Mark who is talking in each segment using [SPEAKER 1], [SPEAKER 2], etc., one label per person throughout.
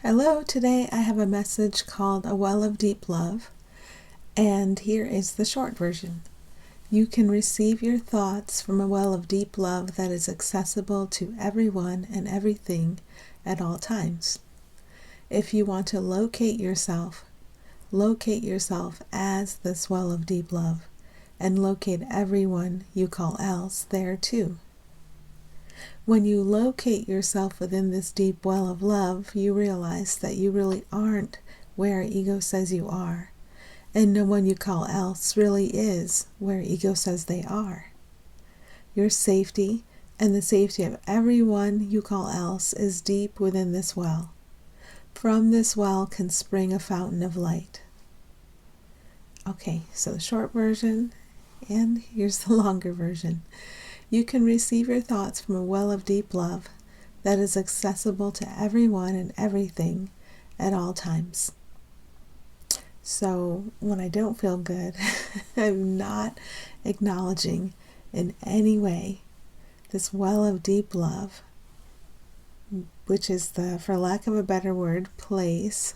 [SPEAKER 1] Hello, today I have a message called A Well of Deep Love, and here is the short version. You can receive your thoughts from a well of deep love that is accessible to everyone and everything at all times. If you want to locate yourself as this well of deep love, and locate everyone you call else there too. When you locate yourself within this deep well of love, you realize that you really aren't where ego says you are, and no one you call else really is where ego says they are. Your safety and the safety of everyone you call else is deep within this well. From this well can spring a fountain of light. Okay, so the short version, and here's the longer version. You can receive your thoughts from a well of deep love that is accessible to everyone and everything at all times. So when I don't feel good, I'm not acknowledging in any way this well of deep love, which is the, for lack of a better word, place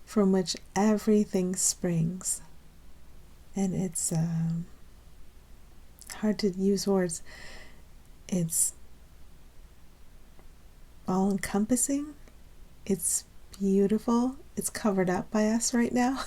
[SPEAKER 1] from which everything springs. And it's hard to use words. It's all-encompassing. It's beautiful. It's covered up by us right now.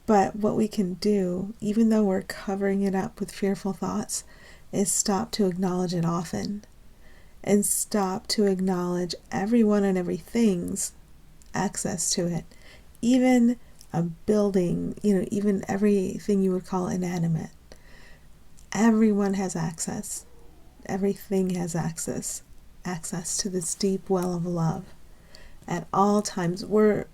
[SPEAKER 1] But what we can do, even though we're covering it up with fearful thoughts, is stop to acknowledge it often. And stop to acknowledge everyone and everything's access to it. Even a building, even everything you would call inanimate. Everyone has access. Everything has access to this deep well of love. At all times, we're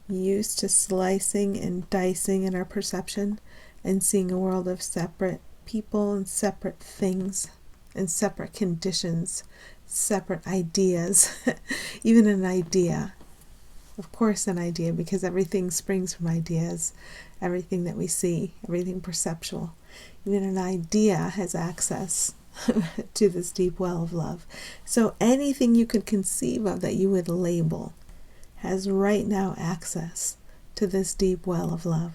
[SPEAKER 1] used to slicing and dicing in our perception and seeing a world of separate people and separate things and separate conditions, separate ideas, even an idea. Of course, an idea, because everything springs from ideas, everything that we see, everything perceptual. Even an idea has access to this deep well of love. So anything you could conceive of that you would label has right now access to this deep well of love.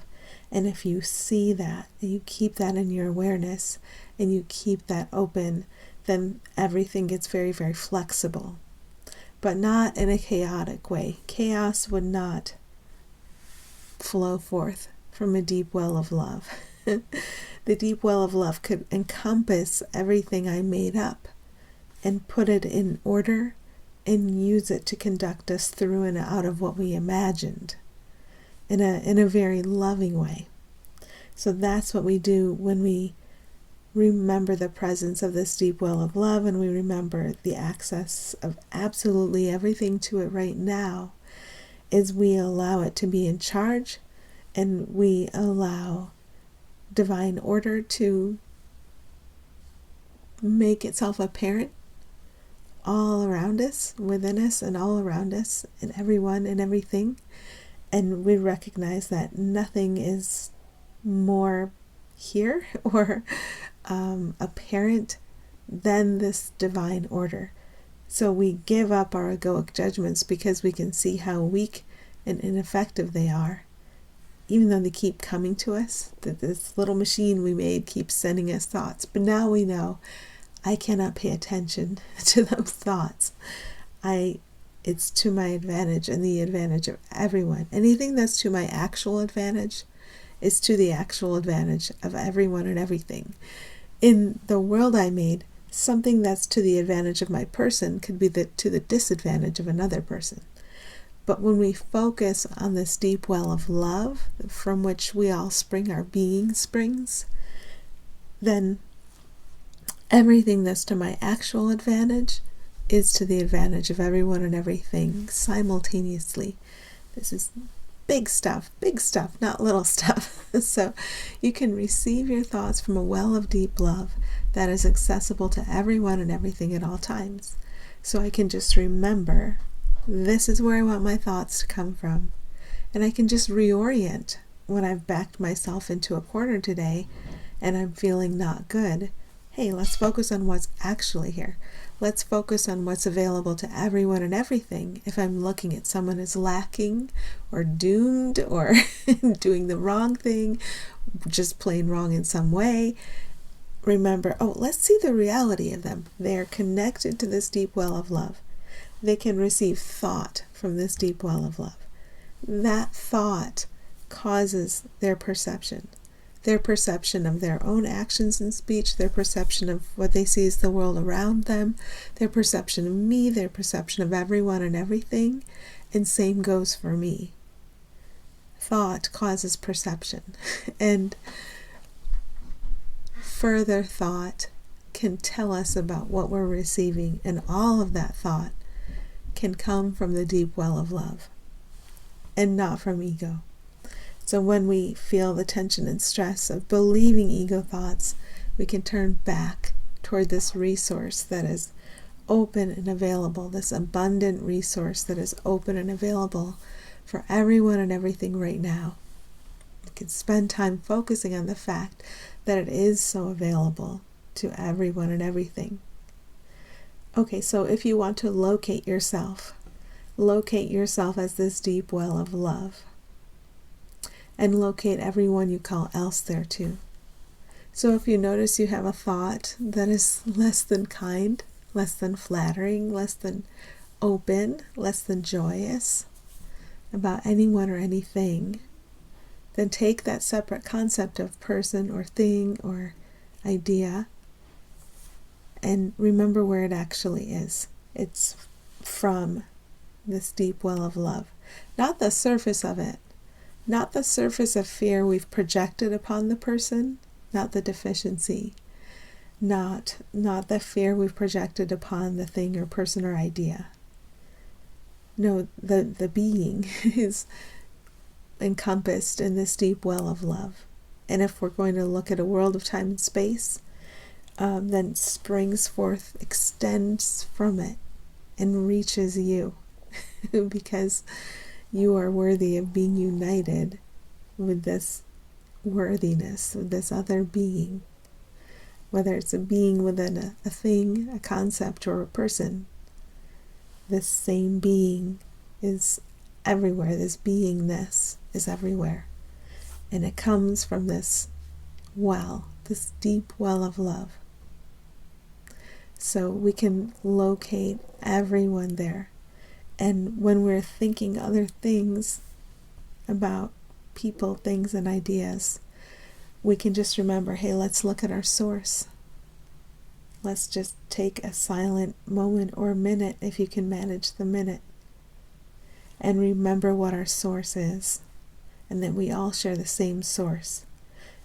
[SPEAKER 1] And if you see that, and you keep that in your awareness, and you keep that open, then everything gets very, very flexible. But not in a chaotic way. Chaos would not flow forth from a deep well of love. The deep well of love could encompass everything I made up and put it in order and use it to conduct us through and out of what we imagined in a very loving way. So that's what we do when we remember the presence of this deep well of love, and we remember the access of absolutely everything to it right now, is we allow it to be in charge, and we allow divine order to make itself apparent all around us, within us, and all around us, and everyone and everything. And we recognize that nothing is more here or apparent than this divine order. So we give up our egoic judgments because we can see how weak and ineffective they are. Even though they keep coming to us, that this little machine we made keeps sending us thoughts. But now we know I cannot pay attention to those thoughts. It's to my advantage and the advantage of everyone. Anything that's to my actual advantage is to the actual advantage of everyone and everything. In the world I made, something that's to the advantage of my person could be to the disadvantage of another person. But when we focus on this deep well of love from which we all spring, our being springs, then everything that's to my actual advantage is to the advantage of everyone and everything simultaneously. This is big stuff, not little stuff. So you can receive your thoughts from a well of deep love that is accessible to everyone and everything at all times. So I can just remember, this is where I want my thoughts to come from. And I can just reorient when I've backed myself into a corner today and I'm feeling not good. hey, let's focus on what's actually here. Let's focus on what's available to everyone and everything. If I'm looking at someone as lacking or doomed or doing the wrong thing, just plain wrong in some way, remember, oh, let's see the reality of them. They are connected to this deep well of love. They can receive thought from this deep well of love. That thought causes their perception of their own actions and speech, their perception of what they see as the world around them, their perception of me, their perception of everyone and everything, and same goes for me. Thought causes perception, and further thought can tell us about what we're receiving, and all of that thought can come from the deep well of love and not from ego. So when we feel the tension and stress of believing ego thoughts, we can turn back toward this resource that is open and available, this abundant resource that is open and available for everyone and everything right now. We can spend time focusing on the fact that it is so available to everyone and everything. Okay, so if you want to locate yourself as this deep well of love. And locate everyone you call else there too. So if you notice you have a thought that is less than kind, less than flattering, less than open, less than joyous about anyone or anything, then take that separate concept of person or thing or idea and remember where it actually is. It's from this deep well of love, not the surface of it. Not the surface of fear we've projected upon the person, not the deficiency, not the fear we've projected upon the thing or person or idea. No, the being is encompassed in this deep well of love. And if we're going to look at a world of time and space, then springs forth, extends from it, and reaches you because you are worthy of being united with this worthiness, with this other being. Whether it's a being within a thing, a concept, or a person, this same being is everywhere. This beingness is everywhere. And it comes from this well, this deep well of love. So we can locate everyone there. And when we're thinking other things about people, things, and ideas, we can just remember, hey, let's look at our source. Let's just take a silent moment or a minute, if you can manage the minute, and remember what our source is, and that we all share the same source,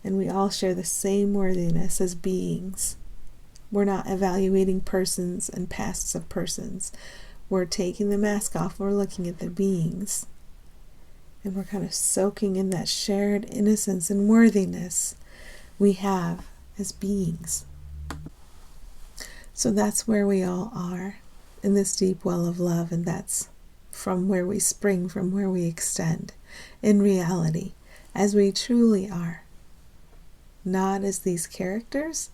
[SPEAKER 1] and we all share the same worthiness as beings. We're not evaluating persons and pasts of persons. We're taking the mask off, we're looking at the beings, and we're kind of soaking in that shared innocence and worthiness we have as beings. So that's where we all are, in this deep well of love, and that's from where we spring, from where we extend, in reality, as we truly are. Not as these characters,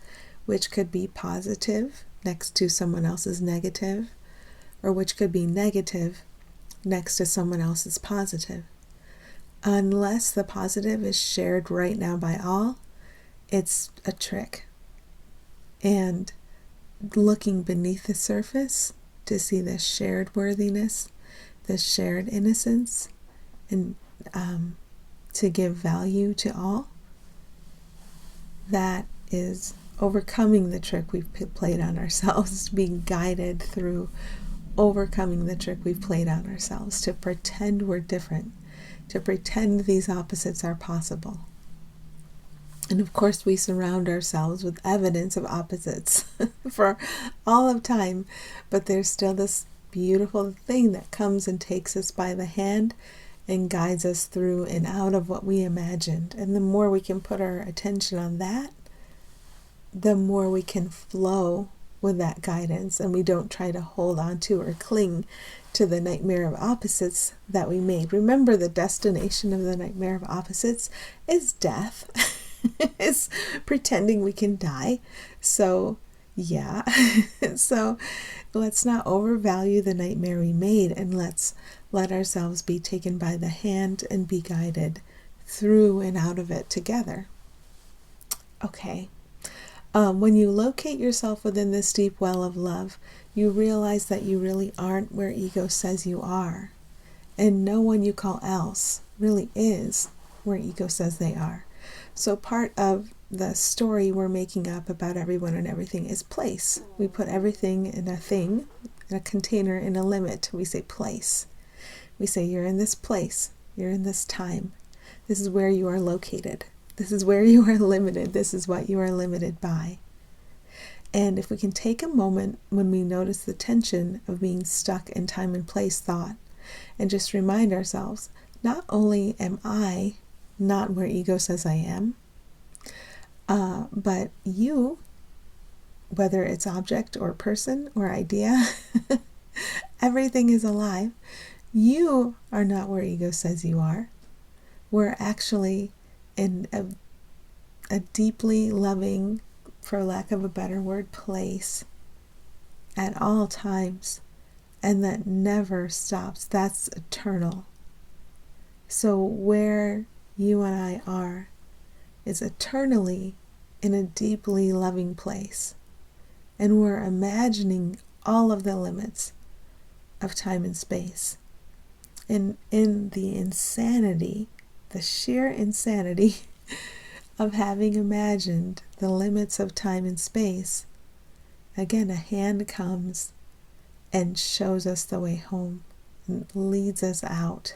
[SPEAKER 1] which could be positive next to someone else's negative, or which could be negative next to someone else's positive. Unless the positive is shared right now by all, it's a trick. And looking beneath the surface to see this shared worthiness, this shared innocence, and to give value to all, that is overcoming the trick we've played on ourselves, being guided through overcoming the trick we've played on ourselves, to pretend we're different, to pretend these opposites are possible. And of course we surround ourselves with evidence of opposites for all of time, but there's still this beautiful thing that comes and takes us by the hand and guides us through and out of what we imagined. And the more we can put our attention on that, the more we can flow with that guidance, and we don't try to hold on to or cling to the nightmare of opposites that we made. Remember, the destination of the nightmare of opposites is death. is pretending we can die. So yeah, so let's not overvalue the nightmare we made, and let's let ourselves be taken by the hand and be guided through and out of it together. Okay. When you locate yourself within this deep well of love, you realize that you really aren't where ego says you are. And no one you call else really is where ego says they are. So part of the story we're making up about everyone and everything is place. We put everything in a thing, in a container, in a limit. We say place. We say you're in this place. You're in this time. This is where you are located. This is where you are limited. This is what you are limited by. And if we can take a moment when we notice the tension of being stuck in time and place thought, and just remind ourselves, not only am I not where ego says I am, but you, whether it's object or person or idea, everything is alive. You are not where ego says you are. We're actually in a deeply loving, for lack of a better word, place at all times, and that never stops. That's eternal. So where you and I are is eternally in a deeply loving place, and we're imagining all of the limits of time and space. And in the insanity, the sheer insanity of having imagined the limits of time and space, again, a hand comes and shows us the way home and leads us out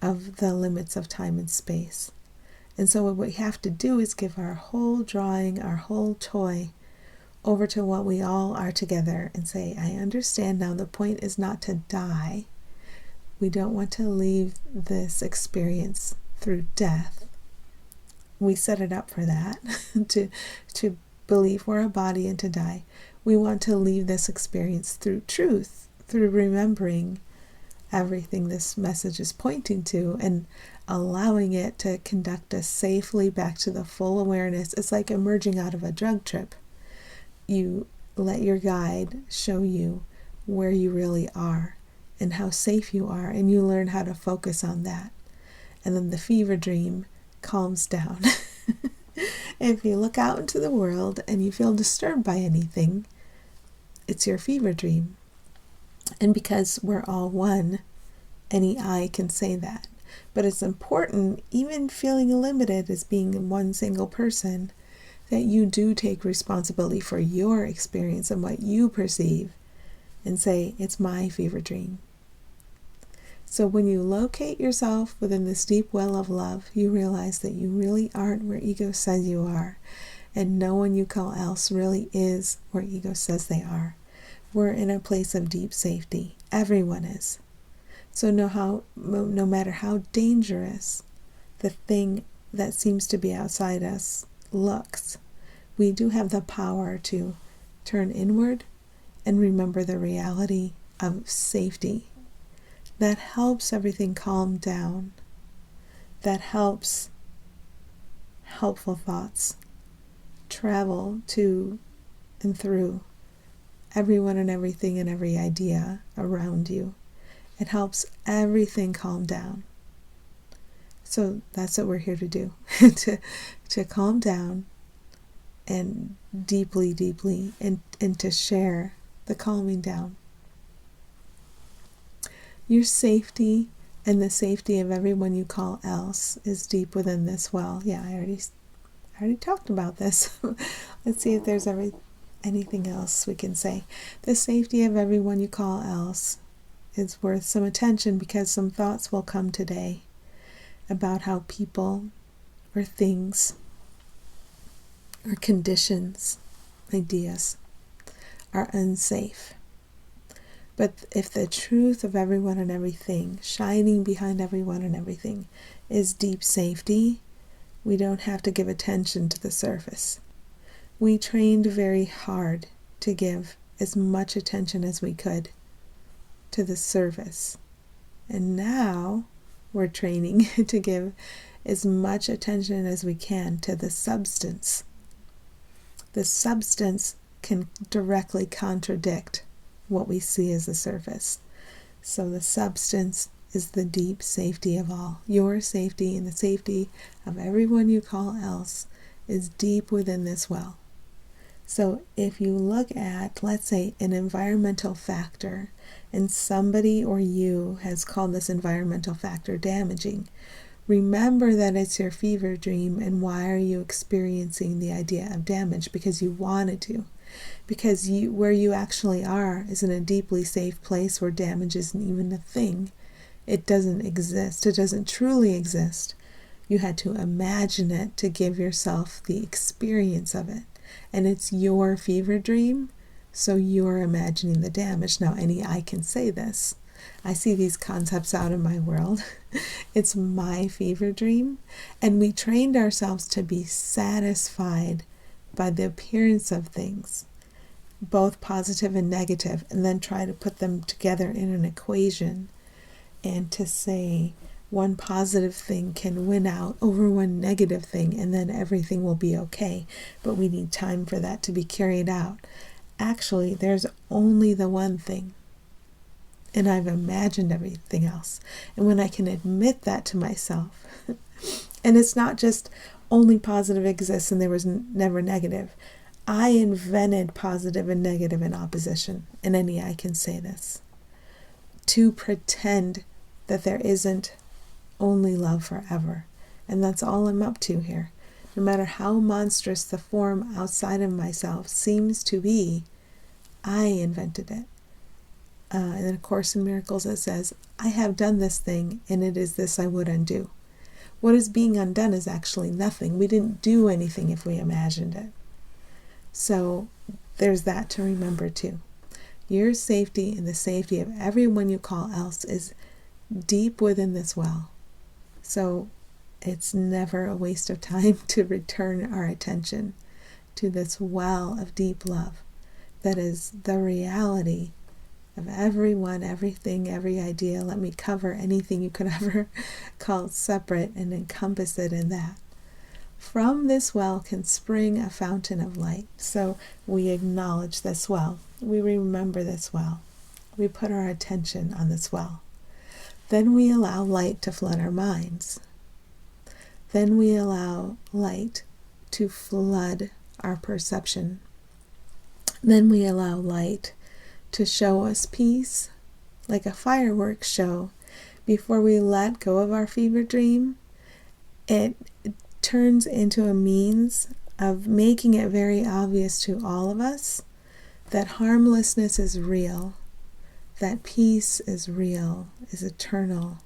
[SPEAKER 1] of the limits of time and space. And so what we have to do is give our whole drawing, our whole toy, over to what we all are together and say, I understand now. The point is not to die. We don't want to leave this experience through death. We set it up for that, to believe we're a body and to die. We want to leave this experience through truth, through remembering everything this message is pointing to and allowing it to conduct us safely back to the full awareness. It's like emerging out of a drug trip. You let your guide show you where you really are and how safe you are, and you learn how to focus on that. And then the fever dream calms down. If you look out into the world and you feel disturbed by anything, it's your fever dream. And because we're all one, any I can say that. But it's important, even feeling limited as being one single person, that you do take responsibility for your experience and what you perceive and say, it's my fever dream. So when you locate yourself within this deep well of love, you realize that you really aren't where ego says you are, and no one you call else really is where ego says they are. We're in a place of deep safety. Everyone is. So no matter how dangerous the thing that seems to be outside us looks, we do have the power to turn inward and remember the reality of safety. That helps everything calm down. That helps helpful thoughts travel to and through everyone and everything and every idea around you. It helps everything calm down. So that's what we're here to do, to calm down and deeply, and to share the calming down. Your safety and the safety of everyone you call else is deep within this well. Yeah, I already talked about this. Let's see if there's anything else we can say. The safety of everyone you call else is worth some attention, because some thoughts will come today about how people or things or conditions, ideas, are unsafe. But if the truth of everyone and everything, shining behind everyone and everything, is deep safety, we don't have to give attention to the surface. We trained very hard to give as much attention as we could to the surface. And now we're training to give as much attention as we can to the substance. The substance can directly contradict what we see as the surface. So the substance is the deep safety of all. Your safety and the safety of everyone you call else is deep within this well. So if you look at, let's say, an environmental factor, and somebody or you has called this environmental factor damaging, remember that it's your fever dream, and why are you experiencing the idea of damage? Because you wanted to. Because where you actually are is in a deeply safe place where damage isn't even a thing. It doesn't exist. It doesn't truly exist. You had to imagine it to give yourself the experience of it. And it's your fever dream, so you're imagining the damage. Now, I can say this. I see these concepts out in my world. It's my fever dream. And we trained ourselves to be satisfied by the appearance of things, both positive and negative, and then try to put them together in an equation, and to say one positive thing can win out over one negative thing, and then everything will be okay. But we need time for that to be carried out. Actually, there's only the one thing, and I've imagined everything else. And when I can admit that to myself, and it's not just only positive exists and there was never negative. I invented positive and negative in opposition, and I can say this, to pretend that there isn't only love forever. And that's all I'm up to here. No matter how monstrous the form outside of myself seems to be, I invented it. In A Course in Miracles it says, I have done this thing, and it is this I would undo. What is being undone is actually nothing. We didn't do anything if we imagined it. So there's that to remember too. Your safety and the safety of everyone you call else is deep within this well. So it's never a waste of time to return our attention to this well of deep love that is the reality of everyone, everything, every idea. Let me cover anything you could ever call separate and encompass it in that. From this well can spring a fountain of light. So we acknowledge this well. We remember this well. We put our attention on this well. Then we allow light to flood our minds. Then we allow light to flood our perception. Then we allow light to show us peace, like a fireworks show. Before we let go of our fever dream, it turns into a means of making it very obvious to all of us that harmlessness is real, that peace is real, is eternal,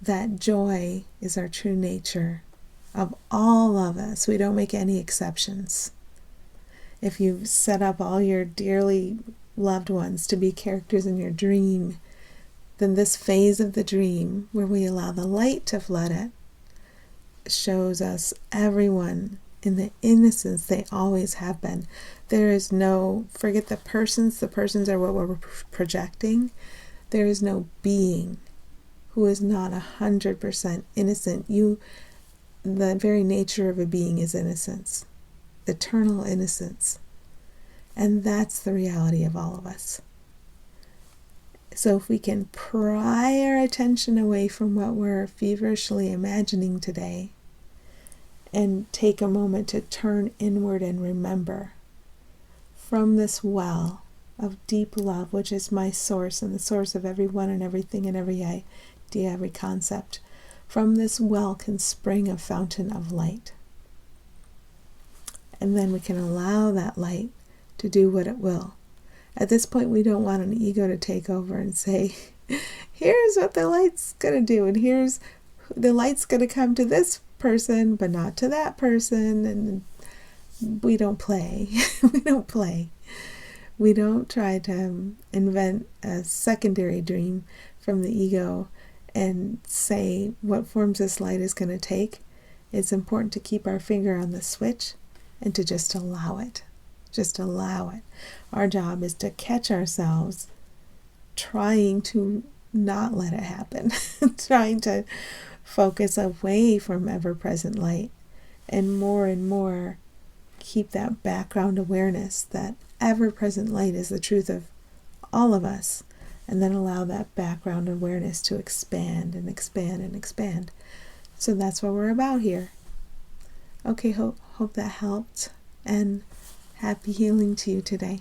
[SPEAKER 1] that joy is our true nature of all of us. We don't make any exceptions. If you've set up all your dearly loved ones to be characters in your dream, then this phase of the dream where we allow the light to flood it shows us everyone in the innocence they always have been. There is no, forget the persons are what we're projecting. There is no being who is not 100% innocent. The very nature of a being is innocence, eternal innocence. And that's the reality of all of us. So if we can pry our attention away from what we're feverishly imagining today and take a moment to turn inward and remember from this well of deep love, which is my source and the source of everyone and everything and every idea, every concept, from this well can spring a fountain of light. And then we can allow that light to do what it will. At this point, we don't want an ego to take over and say, here's what the light's going to do, and here's the light's going to come to this person, but not to that person. And we don't play. We don't play. We don't try to invent a secondary dream from the ego and say what forms this light is going to take. It's important to keep our finger on the switch and to just allow it. Just allow it. Our job is to catch ourselves trying to not let it happen, trying to focus away from ever-present light and more keep that background awareness that ever-present light is the truth of all of us, and then allow that background awareness to expand and expand and expand. So that's what we're about here. Okay, hope that helped, and happy healing to you today.